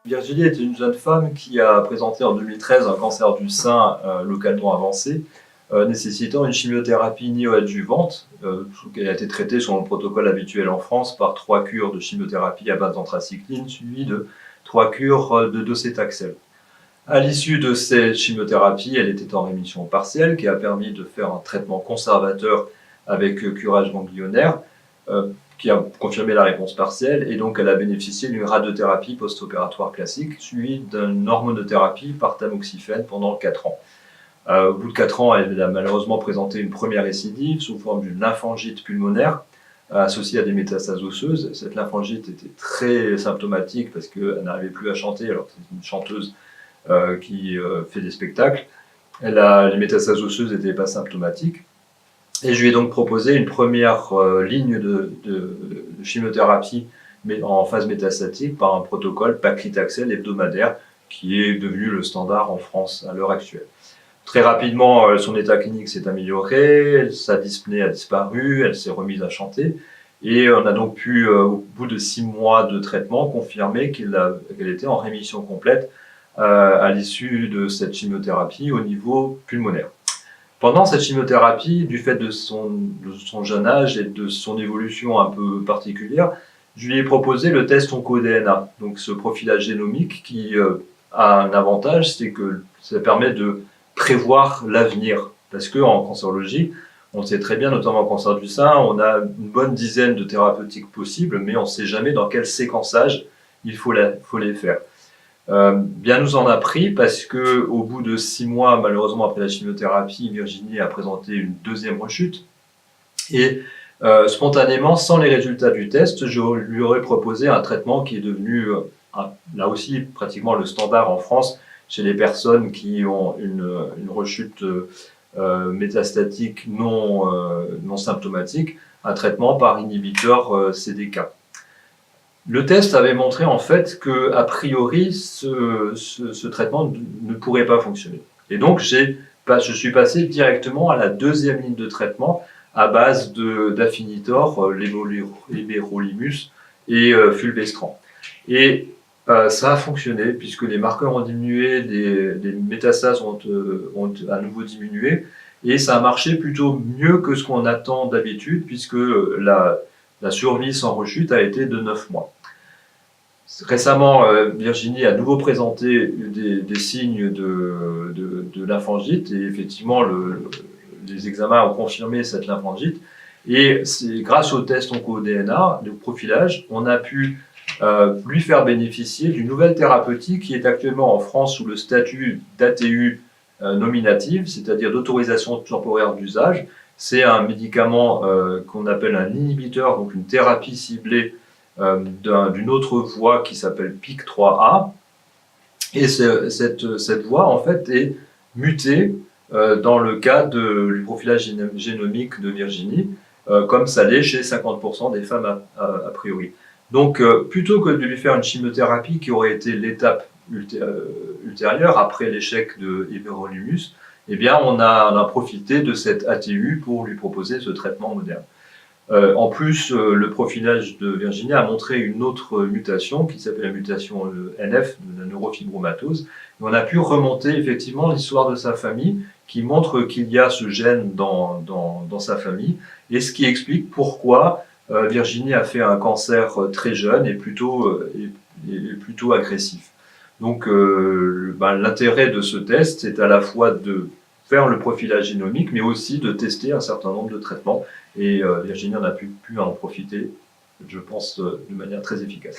Virginie est une jeune femme qui a présenté en 2013 un cancer du sein localement avancé, nécessitant une chimiothérapie néoadjuvante. Elle a été traitée selon le protocole habituel en France par 3 cures de chimiothérapie à base d'anthracycline, suivies de 3 cures de docétaxel. À l'issue de cette chimiothérapie, elle était en rémission partielle, qui a permis de faire un traitement conservateur avec curage ganglionnaire, qui a confirmé la réponse partielle, et donc elle a bénéficié d'une radiothérapie post-opératoire classique, suivie d'une hormonothérapie par tamoxifène pendant 4 ans. Au bout de 4 ans, elle a malheureusement présenté une première récidive sous forme d'une lymphangite pulmonaire associée à des métastases osseuses. Cette lymphangite était très symptomatique parce qu'elle n'arrivait plus à chanter, alors que c'est une chanteuse qui fait des spectacles. Les métastases osseuses n'étaient pas symptomatiques. Et je lui ai donc proposé une première ligne de chimiothérapie en phase métastatique par un protocole paclitaxel hebdomadaire qui est devenu le standard en France à l'heure actuelle. Très rapidement, son état clinique s'est amélioré, sa dyspnée a disparu, elle s'est remise à chanter. Et on a donc pu, au bout de 6 mois de traitement, confirmer qu'elle était en rémission complète à l'issue de cette chimiothérapie au niveau pulmonaire. Pendant cette chimiothérapie, du fait de son jeune âge et de son évolution un peu particulière, je lui ai proposé le test OncoDNA, donc ce profilage génomique qui a un avantage, c'est que ça permet de prévoir l'avenir. Parce qu'en cancérologie, on sait très bien, notamment en cancer du sein, on a une bonne dizaine de thérapeutiques possibles, mais on ne sait jamais dans quel séquençage il faut les faire. Bien nous en a pris parce que au bout de 6 mois, malheureusement après la chimiothérapie, Virginie a présenté une deuxième rechute. Et spontanément, sans les résultats du test, je lui aurais proposé un traitement qui est devenu, là aussi, pratiquement le standard en France chez les personnes qui ont une rechute métastatique non symptomatique, un traitement par inhibiteur CDK. Le test avait montré en fait que, a priori, ce traitement ne pourrait pas fonctionner. Et donc, je suis passé directement à la deuxième ligne de traitement à base d'Afinitor, l'Eberolimus et fulvestrant. Et ça a fonctionné puisque les marqueurs ont diminué, les métastases ont à nouveau diminué, et ça a marché plutôt mieux que ce qu'on attend d'habitude puisque la survie sans rechute a été de 9 mois. Récemment, Virginie a à nouveau présenté des signes de lymphangite, et effectivement, les examens ont confirmé cette lymphangite. Et c'est grâce au test OncoDNA, de profilage, on a pu lui faire bénéficier d'une nouvelle thérapeutique qui est actuellement en France sous le statut d'ATU nominative, c'est-à-dire d'autorisation temporaire d'usage. C'est un médicament qu'on appelle un inhibiteur, donc une thérapie ciblée d'une autre voie qui s'appelle PIK3A. Et cette voie, en fait, est mutée dans le cas du profilage génomique de Virginie, comme ça l'est chez 50% des femmes a priori. Donc, plutôt que de lui faire une chimiothérapie qui aurait été l'étape ultérieure, après l'échec de Everolimus, eh bien, on a profité de cette ATU pour lui proposer ce traitement moderne. En plus, le profilage de Virginie a montré une autre mutation qui s'appelle la mutation NF, de la neurofibromatose. Et on a pu remonter effectivement l'histoire de sa famille qui montre qu'il y a ce gène dans sa famille, et ce qui explique pourquoi Virginie a fait un cancer très jeune et plutôt agressif. Donc l'intérêt de ce test, c'est à la fois de faire le profilage génomique, mais aussi de tester un certain nombre de traitements. Et Virginie en a pu en profiter, je pense, de manière très efficace.